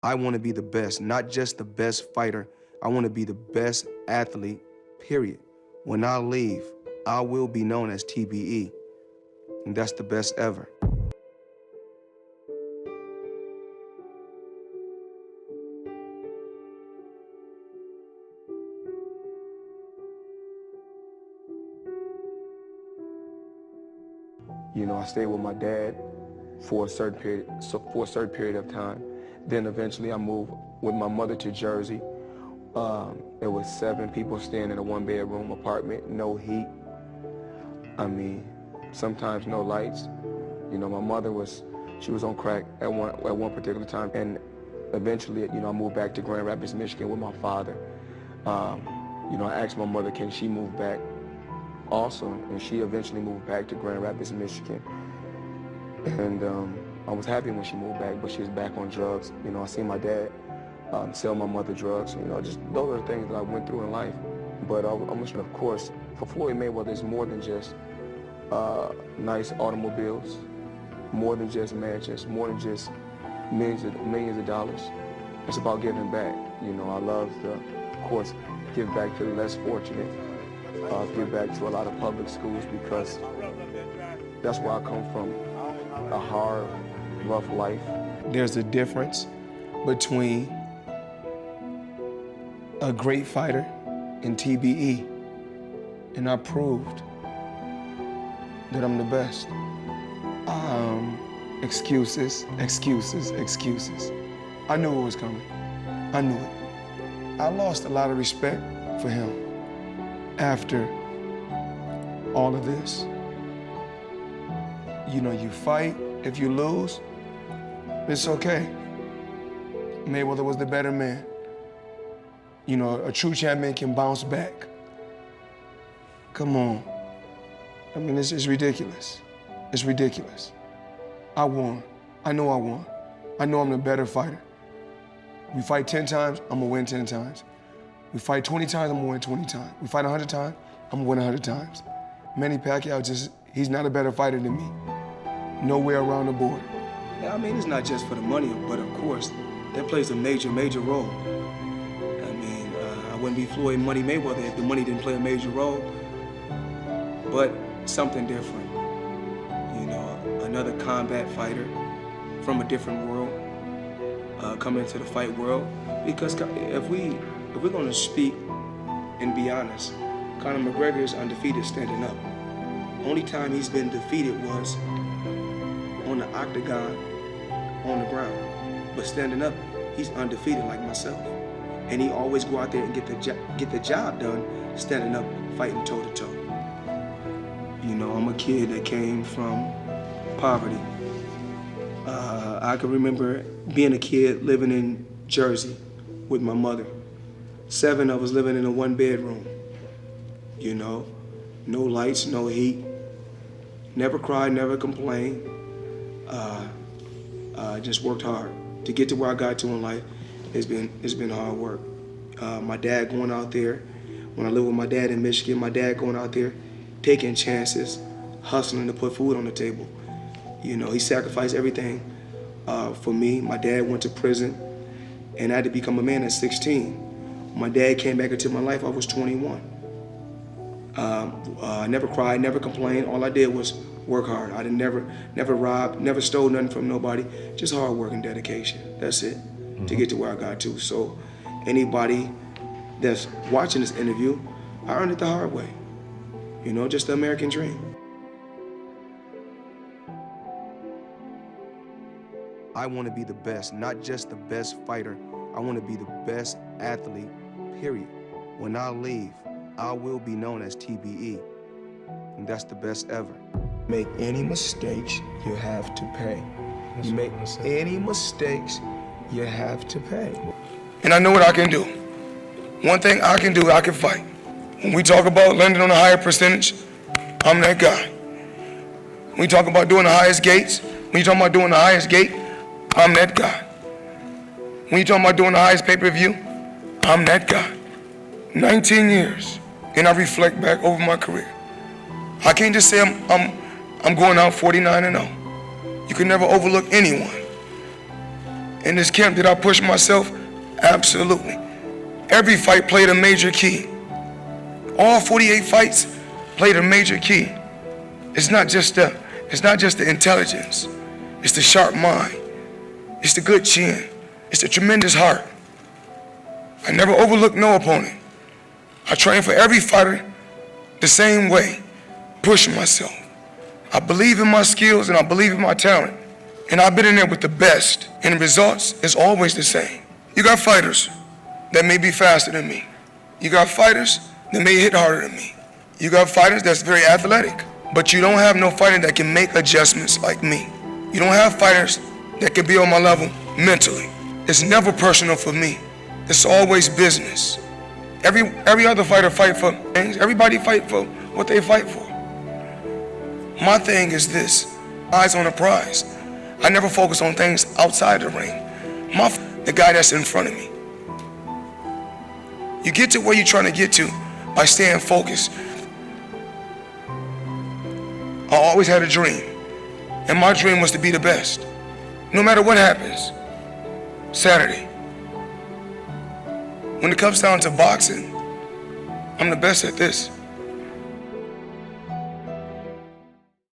I want to be the best, not just the best fighter. I want to be the best athlete, period. When I leave, I will be known as TBE, and that's the best ever. You know, I stayed with my dad for a certain period of time. Then eventually I moved with my mother to Jersey. There was 7 people staying in a 1-bedroom apartment, no heat. I mean, sometimes no lights. You know, my mother she was on crack at one particular time. And eventually, you know, I moved back to Grand Rapids, Michigan with my father. You know, I asked my mother, can she move back also? And she eventually moved back to Grand Rapids, Michigan. And I was happy when she moved back, but she was back on drugs. You know, I seen my dad sell my mother drugs. You know, just those are the things that I went through in life. But of course, for Floyd Mayweather, it's more than just nice automobiles, more than just mansions, more than just millions of dollars. It's about giving back. You know, I love to, of course, give back to the less fortunate, give back to a lot of public schools, because that's where I come from, a hard, rough life. There's a difference between a great fighter and TBE, and I proved that I'm the best. Excuses. I knew it was coming. I knew it. I lost a lot of respect for him after all of this. You know, you fight, if you lose, it's okay. Mayweather was the better man. You know, a true champion can bounce back. Come on. I mean, it's ridiculous. It's ridiculous. I won. I know I won. I know I'm the better fighter. We fight 10 times, I'm gonna win 10 times. We fight 20 times, I'm gonna win 20 times. We fight 100 times, I'm gonna win 100 times. Manny Pacquiao he's not a better fighter than me. Nowhere around the board. Yeah, I mean, it's not just for the money, but of course, that plays a major role. I mean, I wouldn't be Floyd Money Mayweather if the money didn't play a major role, but something different. You know, another combat fighter from a different world, coming into the fight world. Because if we're gonna speak and be honest, Conor McGregor is undefeated standing up. Only time he's been defeated was on the octagon, on the ground. But standing up, he's undefeated like myself. And he always go out there and get the job done, standing up, fighting toe to toe. You know, I'm a kid that came from poverty. I can remember being a kid living in Jersey with my mother. 7 of us living in a 1-bedroom. You know, no lights, no heat. Never cried, never complained. Just worked hard to get to where I got to in life. It's been hard work. My dad going out there, when I lived with my dad in Michigan, my dad going out there, taking chances, hustling to put food on the table. You know, he sacrificed everything for me. My dad went to prison, and I had to become a man at 16. My dad came back into my life, I was 21. I never cried, never complained. All I did was work hard. I never robbed, never stole nothing from nobody. Just hard work and dedication. That's it, to get to where I got to. So anybody that's watching this interview, I earned it the hard way. You know, just the American dream. I want to be the best, not just the best fighter. I want to be the best athlete, period. When I leave, I will be known as TBE, and that's the best ever. Make any mistakes, you have to pay. You make any mistakes, you have to pay. And I know what I can do. One thing I can do, I can fight. When we talk about landing on a higher percentage, I'm that guy. When we talk about doing the highest gates, when you talk about doing the highest gate, I'm that guy. When you talking about doing the highest pay-per-view, I'm that guy. 19 years, and I reflect back over my career. I can't just say I'm going out 49-0. You can never overlook anyone. In this camp, did I push myself? Absolutely. Every fight played a major key. All 48 fights played a major key. It's not just the intelligence. It's the sharp mind. It's the good chin. It's the tremendous heart. I never overlooked no opponent. I train for every fighter the same way, push myself. I believe in my skills and I believe in my talent. And I've been in there with the best, and the results is always the same. You got fighters that may be faster than me. You got fighters that may hit harder than me. You got fighters that's very athletic, but you don't have no fighter that can make adjustments like me. You don't have fighters that can be on my level mentally. It's never personal for me. It's always business. Every other fighter fight for things. Everybody fight for what they fight for. My thing is this, eyes on the prize. I never focus on things outside the ring. The guy that's in front of me. You get to where you're trying to get to by staying focused. I always had a dream, and my dream was to be the best. No matter what happens. Saturday. When it comes down to boxing, I'm the best at this.